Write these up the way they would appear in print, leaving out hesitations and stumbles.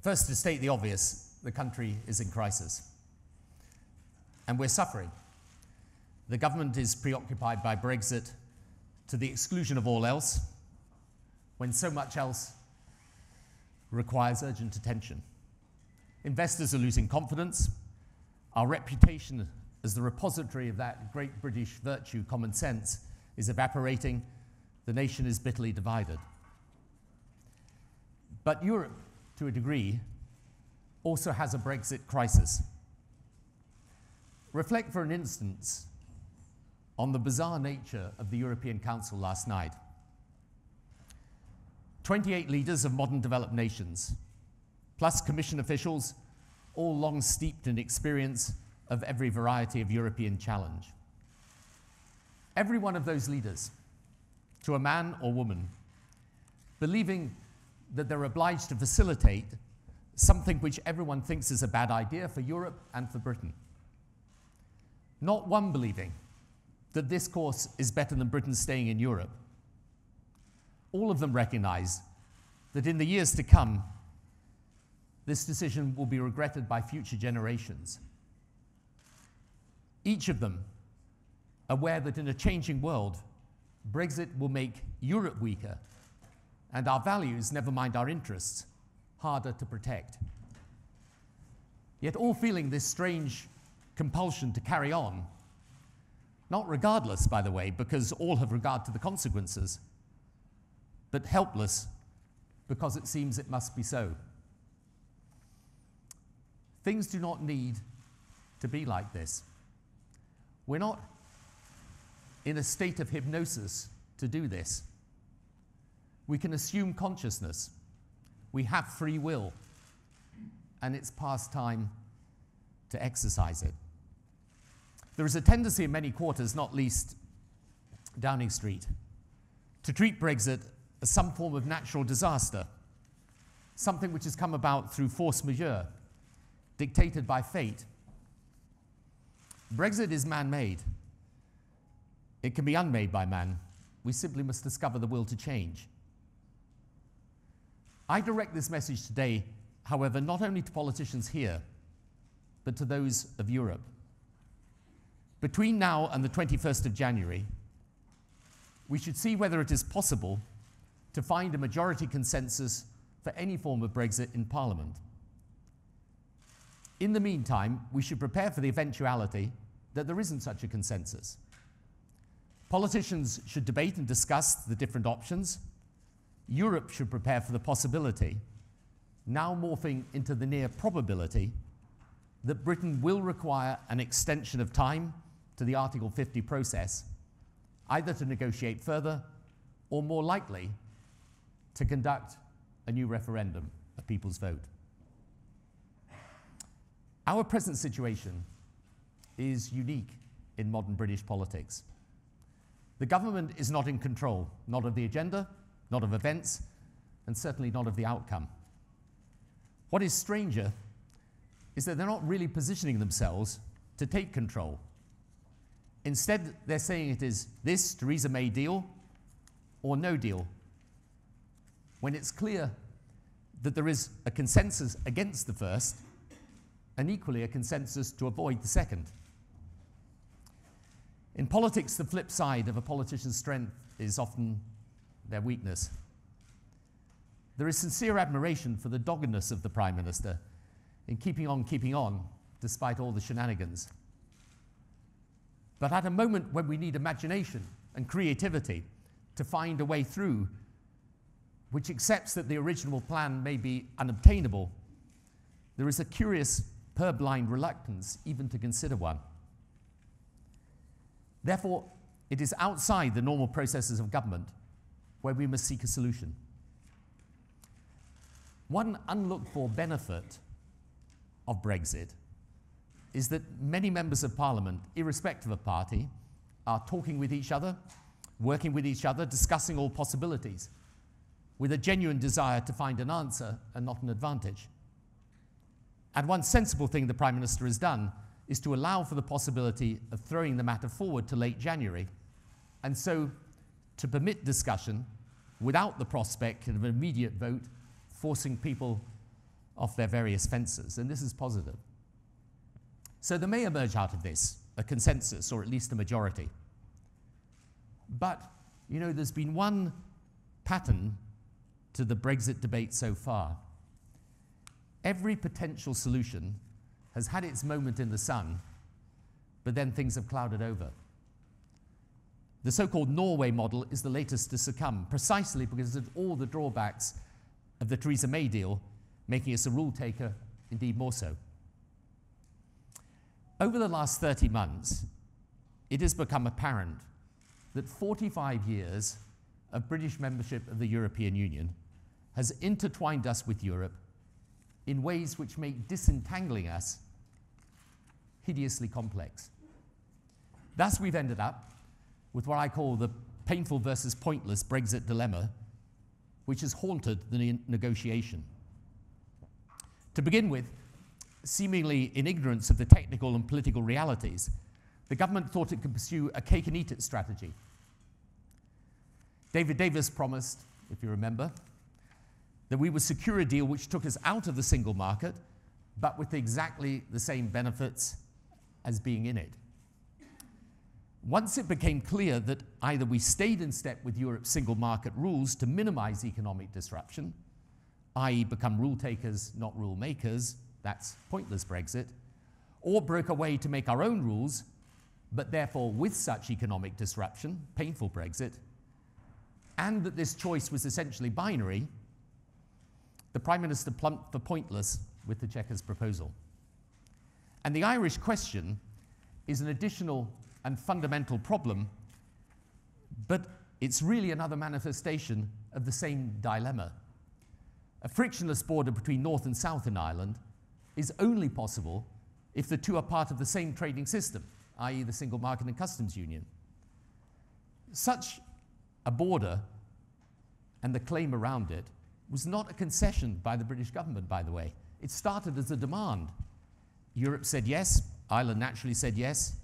First, to state the obvious, the country is in crisis. And we're suffering. The government is preoccupied by Brexit to the exclusion of all else, when so much else requires urgent attention. Investors are losing confidence. Our reputation as the repository of that great British virtue, common sense, is evaporating. The nation is bitterly divided. But Europe, to a degree, also has a Brexit crisis. Reflect for an instant on the bizarre nature of the European Council last night. 28 leaders of modern developed nations, plus Commission officials, all long steeped in experience of every variety of European challenge. Every one of those leaders, to a man or woman, believing that they're obliged to facilitate something which everyone thinks is a bad idea for Europe and for Britain. Not one believing that this course is better than Britain staying in Europe. All of them recognize that in the years to come, this decision will be regretted by future generations. Each of them aware that in a changing world, Brexit will make Europe weaker and our values, never mind our interests, harder to protect. Yet all feeling this strange compulsion to carry on, not regardless, by the way, because all have regard to the consequences, but helpless because it seems it must be so. Things do not need to be like this. We're not in a state of hypnosis to do this. We can assume consciousness. We have free will, and it's past time to exercise it. There is a tendency in many quarters, not least Downing Street, to treat Brexit as some form of natural disaster, something which has come about through force majeure, dictated by fate. Brexit is man-made. It can be unmade by man. We simply must discover the will to change. I direct this message today, however, not only to politicians here, but to those of Europe. Between now and the 21st of January, we should see whether it is possible to find a majority consensus for any form of Brexit in Parliament. In the meantime, we should prepare for the eventuality that there isn't such a consensus. Politicians should debate and discuss the different options. Europe should prepare for the possibility, now morphing into the near probability, that Britain will require an extension of time to the Article 50 process, either to negotiate further or, more likely, to conduct a new referendum, a people's vote. Our present situation is unique in modern British politics. The government is not in control, not of the agenda, not of events, and certainly not of the outcome. What is stranger is that they're not really positioning themselves to take control. Instead, they're saying it is this Theresa May deal or no deal, when it's clear that there is a consensus against the first and equally a consensus to avoid the second. In politics, the flip side of a politician's strength is often their weakness. There is sincere admiration for the doggedness of the Prime Minister in keeping on, despite all the shenanigans. But at a moment when we need imagination and creativity to find a way through, which accepts that the original plan may be unobtainable, there is a curious, purblind reluctance even to consider one. Therefore, it is outside the normal processes of government where we must seek a solution. One unlooked-for benefit of Brexit is that many members of Parliament, irrespective of party, are talking with each other, working with each other, discussing all possibilities, with a genuine desire to find an answer and not an advantage. And one sensible thing the Prime Minister has done is to allow for the possibility of throwing the matter forward to late January, and so to permit discussion without the prospect of an immediate vote, forcing people off their various fences, and this is positive. So there may emerge out of this a consensus, or at least a majority. But, you know, there's been one pattern to the Brexit debate so far. Every potential solution has had its moment in the sun, but then things have clouded over. The so-called Norway model is the latest to succumb, precisely because of all the drawbacks of the Theresa May deal, making us a rule taker, indeed more so. Over the last 30 months, it has become apparent that 45 years of British membership of the European Union has intertwined us with Europe in ways which make disentangling us hideously complex. Thus, we've ended up with what I call the painful versus pointless Brexit dilemma, which has haunted the negotiation. To begin with, seemingly in ignorance of the technical and political realities, the government thought it could pursue a cake-and-eat-it strategy. David Davis promised, if you remember, that we would secure a deal which took us out of the single market, but with exactly the same benefits as being in it. Once it became clear that either we stayed in step with Europe's single market rules to minimize economic disruption, i.e. become rule takers, not rule makers, that's pointless Brexit, or broke away to make our own rules, but therefore with such economic disruption, painful Brexit, and that this choice was essentially binary, the Prime Minister plumped for pointless with the Chequers proposal. And the Irish question is an additional and fundamental problem, but it's really another manifestation of the same dilemma. A frictionless border between North and South in Ireland is only possible if the two are part of the same trading system, i.e. the single market and customs union. Such a border and the claim around it was not a concession by the British government, by the way. It started as a demand. Europe said yes, Ireland naturally said yes,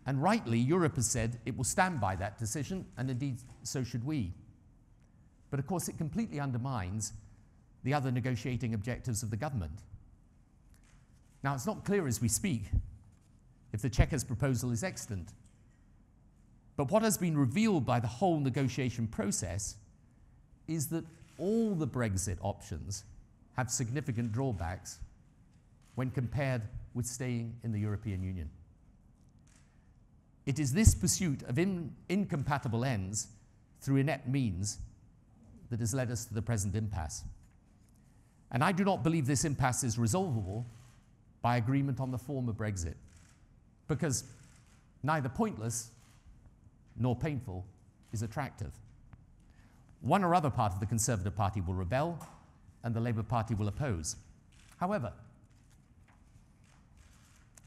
and rightly, Europe has said it will stand by that decision, and indeed so should we. But of course, it completely undermines the other negotiating objectives of the government. Now, it's not clear as we speak if the Chequers proposal is extant, but what has been revealed by the whole negotiation process is that all the Brexit options have significant drawbacks when compared with staying in the European Union. It is this pursuit of incompatible ends through inept means that has led us to the present impasse. And I do not believe this impasse is resolvable by agreement on the form of Brexit, because neither pointless nor painful is attractive. One or other part of the Conservative Party will rebel, and the Labour Party will oppose. However,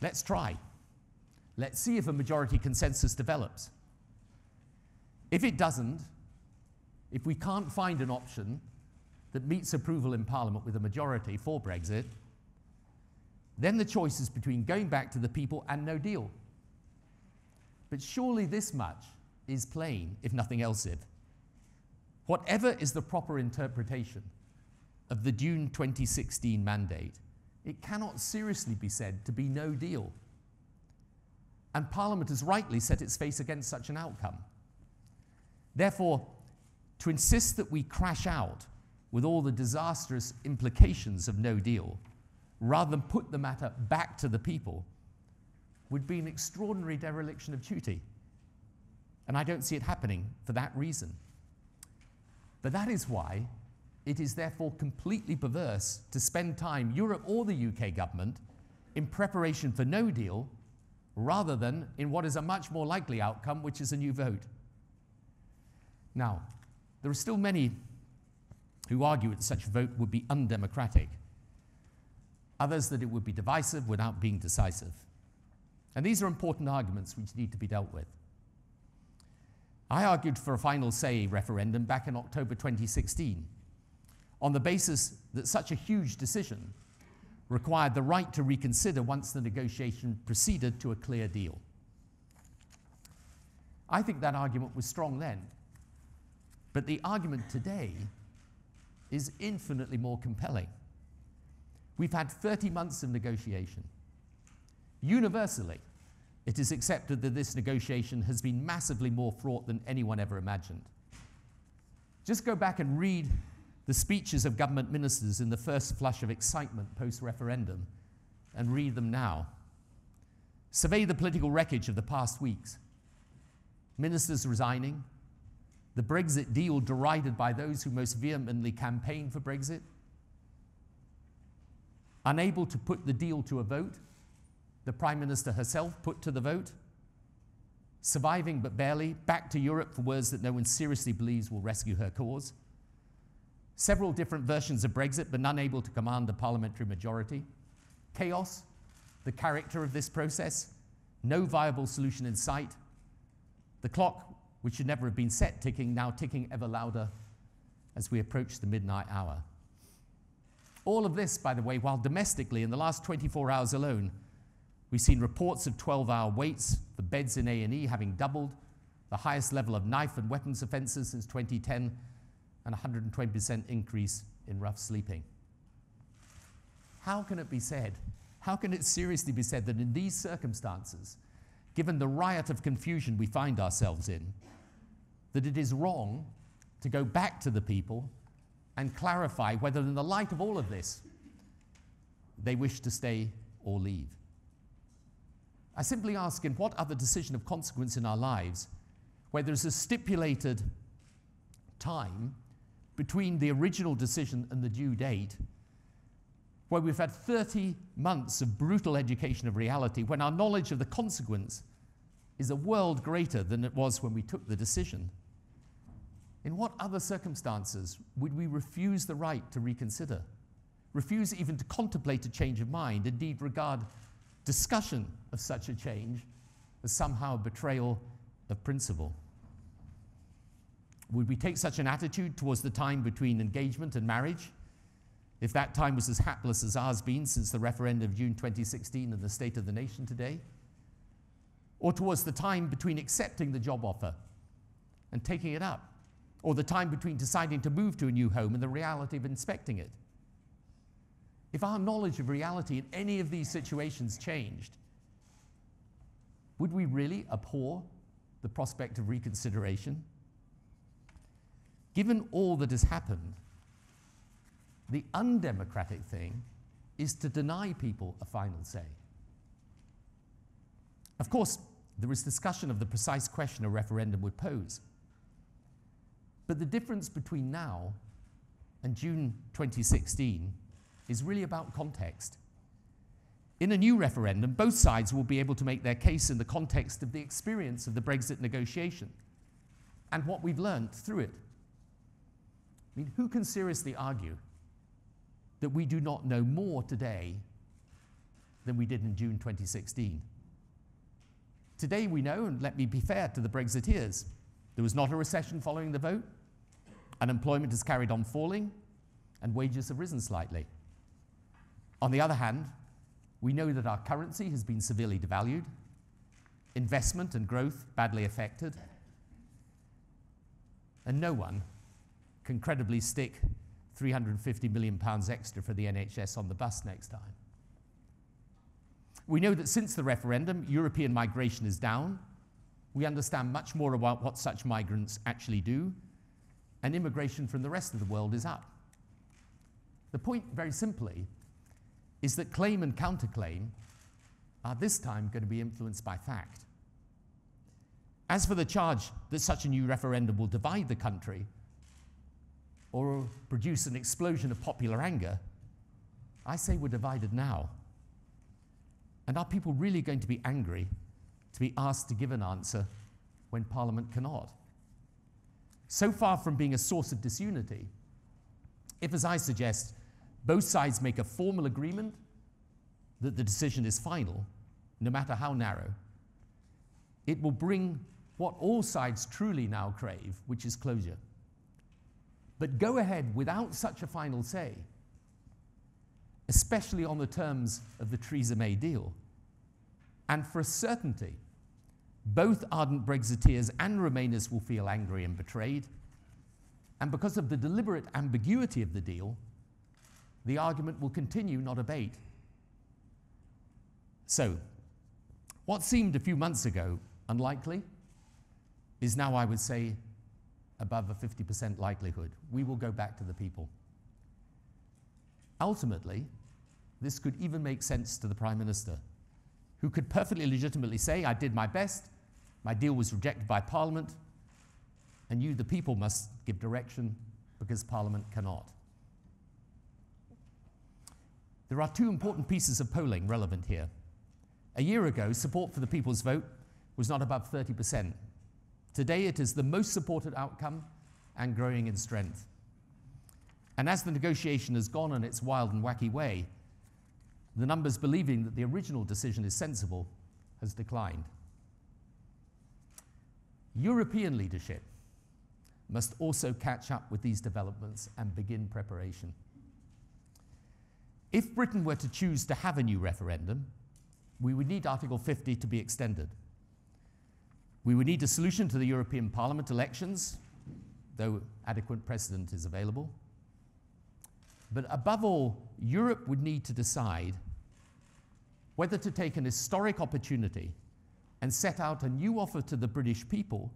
let's try. Let's see if a majority consensus develops. If it doesn't, if we can't find an option that meets approval in Parliament with a majority for Brexit, then the choice is between going back to the people and no deal. But surely this much is plain, if nothing else is. Whatever is the proper interpretation of the June 2016 mandate, it cannot seriously be said to be no deal. And Parliament has rightly set its face against such an outcome. Therefore, to insist that we crash out with all the disastrous implications of no deal, rather than put the matter back to the people, would be an extraordinary dereliction of duty. And I don't see it happening for that reason. But that is why it is therefore completely perverse to spend time, Europe or the UK government, in preparation for no deal, rather than in what is a much more likely outcome, which is a new vote. Now, there are still many who argue that such a vote would be undemocratic, others that it would be divisive without being decisive. And these are important arguments which need to be dealt with. I argued for a final say referendum back in October 2016 on the basis that such a huge decision required the right to reconsider once the negotiation proceeded to a clear deal. I think that argument was strong then, but the argument today is infinitely more compelling. We've had 30 months of negotiation. Universally, it is accepted that this negotiation has been massively more fraught than anyone ever imagined. Just go back and read the speeches of government ministers in the first flush of excitement post-referendum, and read them now. Survey the political wreckage of the past weeks. Ministers resigning, the Brexit deal derided by those who most vehemently campaigned for Brexit, unable to put the deal to a vote, the Prime Minister herself put to the vote, surviving but barely, back to Europe for words that no one seriously believes will rescue her cause, several different versions of Brexit but none able to command a parliamentary majority, chaos, the character of this process, no viable solution in sight, the clock, which should never have been set, ticking, now ticking ever louder as we approach the midnight hour. All of this, by the way, while domestically, in the last 24 hours alone, we've seen reports of 12-hour waits for beds in A&E having doubled, the highest level of knife and weapons offences since 2010, and 120% increase in rough sleeping. How can it be said, how can it seriously be said that in these circumstances, given the riot of confusion we find ourselves in, that it is wrong to go back to the people and clarify whether in the light of all of this, they wish to stay or leave? I simply ask, in what other decision of consequence in our lives, where there's a stipulated time between the original decision and the due date, where we've had 30 months of brutal education of reality, when our knowledge of the consequence is a world greater than it was when we took the decision, in what other circumstances would we refuse the right to reconsider, refuse even to contemplate a change of mind, indeed regard discussion of such a change as somehow a betrayal of principle? Would we take such an attitude towards the time between engagement and marriage, if that time was as hapless as ours been since the referendum of June 2016 and the state of the nation today? Or towards the time between accepting the job offer and taking it up, or the time between deciding to move to a new home and the reality of inspecting it? If our knowledge of reality in any of these situations changed, would we really abhor the prospect of reconsideration? Given all that has happened, the undemocratic thing is to deny people a final say. Of course, there is discussion of the precise question a referendum would pose. But the difference between now and June 2016 is really about context. In a new referendum, both sides will be able to make their case in the context of the experience of the Brexit negotiation and what we've learned through it. I mean, who can seriously argue that we do not know more today than we did in June 2016? Today we know, and let me be fair to the Brexiteers, there was not a recession following the vote, unemployment has carried on falling, and wages have risen slightly. On the other hand, we know that our currency has been severely devalued, investment and growth badly affected, and no one can credibly stick £350 million extra for the NHS on the bus next time. We know that since the referendum, European migration is down. We understand much more about what such migrants actually do, and immigration from the rest of the world is up. The point, very simply, is that claim and counterclaim are this time going to be influenced by fact. As for the charge that such a new referendum will divide the country or produce an explosion of popular anger, I say we're divided now. And are people really going to be angry to be asked to give an answer when Parliament cannot? So far from being a source of disunity, if, as I suggest, both sides make a formal agreement that the decision is final, no matter how narrow, it will bring what all sides truly now crave, which is closure. But go ahead without such a final say, especially on the terms of the Theresa May deal, and for a certainty, both ardent Brexiteers and Remainers will feel angry and betrayed, and because of the deliberate ambiguity of the deal, the argument will continue, not abate. So, what seemed a few months ago unlikely is now, I would say, above a 50% likelihood. We will go back to the people. Ultimately, this could even make sense to the Prime Minister, who could perfectly legitimately say, I did my best, my deal was rejected by Parliament, and you, the people, must give direction because Parliament cannot. There are two important pieces of polling relevant here. A year ago, support for the people's vote was not above 30%. Today, it is the most supported outcome and growing in strength. And as the negotiation has gone on its wild and wacky way, the numbers believing that the original decision is sensible has declined. European leadership must also catch up with these developments and begin preparation. If Britain were to choose to have a new referendum, we would need Article 50 to be extended. We would need a solution to the European Parliament elections, though adequate precedent is available. But above all, Europe would need to decide whether to take an historic opportunity and set out a new offer to the British people,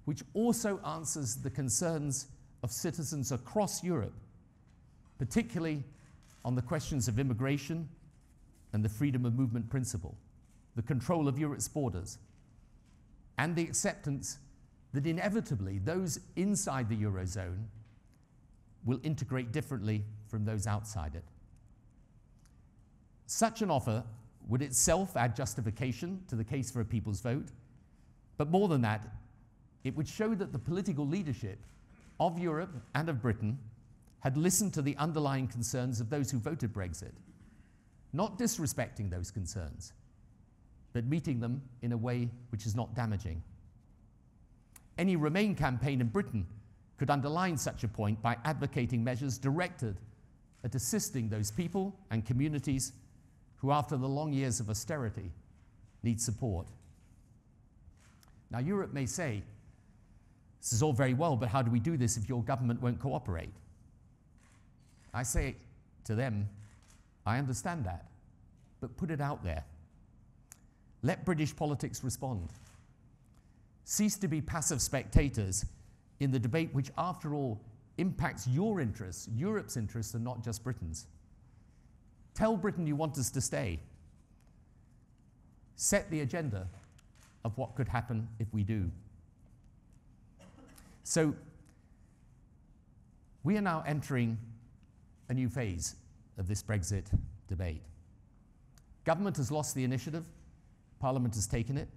which also answers the concerns of citizens across Europe, particularly on the questions of immigration and the freedom of movement principle, the control of Europe's borders, and the acceptance that inevitably those inside the Eurozone will integrate differently from those outside it. Such an offer would itself add justification to the case for a people's vote, but more than that, it would show that the political leadership of Europe and of Britain had listened to the underlying concerns of those who voted Brexit, not disrespecting those concerns, but meeting them in a way which is not damaging. Any Remain campaign in Britain could underline such a point by advocating measures directed at assisting those people and communities who, after the long years of austerity, need support. Now, Europe may say, this is all very well, but how do we do this if your government won't cooperate? I say to them, I understand that, but put it out there. Let British politics respond. Cease to be passive spectators in the debate which, after all, impacts your interests, Europe's interests, and not just Britain's. Tell Britain you want us to stay. Set the agenda of what could happen if we do. So, we are now entering a new phase of this Brexit debate. Government has lost the initiative. Parliament has taken it.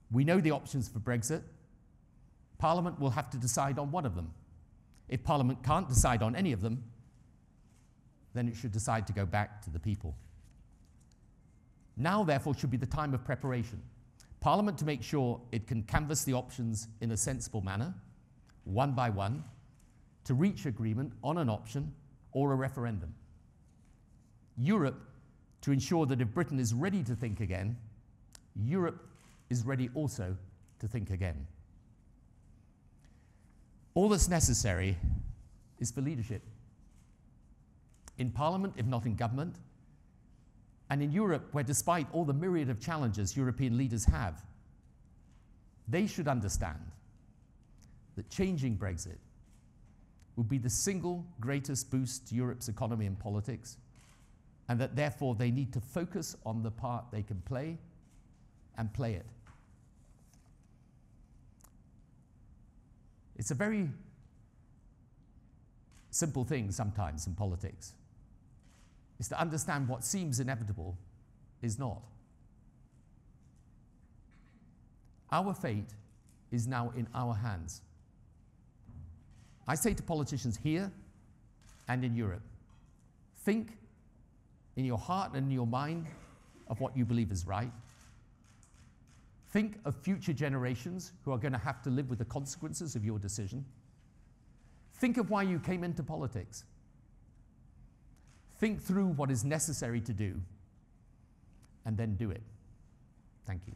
We know the options for Brexit. Parliament will have to decide on one of them. If Parliament can't decide on any of them, then it should decide to go back to the people. Now, therefore, should be the time of preparation. Parliament to make sure it can canvass the options in a sensible manner, one by one, to reach agreement on an option or a referendum. Europe to ensure that if Britain is ready to think again, Europe is ready also to think again. All that's necessary is for leadership. In Parliament, if not in government, and in Europe, where despite all the myriad of challenges European leaders have, they should understand that changing Brexit would be the single greatest boost to Europe's economy and politics, and that therefore they need to focus on the part they can play and play it. It's a very simple thing sometimes in politics. It's to understand what seems inevitable is not. Our fate is now in our hands. I say to politicians here and in Europe, think in your heart and in your mind of what you believe is right. Think of future generations who are going to have to live with the consequences of your decision. Think of why you came into politics. Think through what is necessary to do, and then do it. Thank you.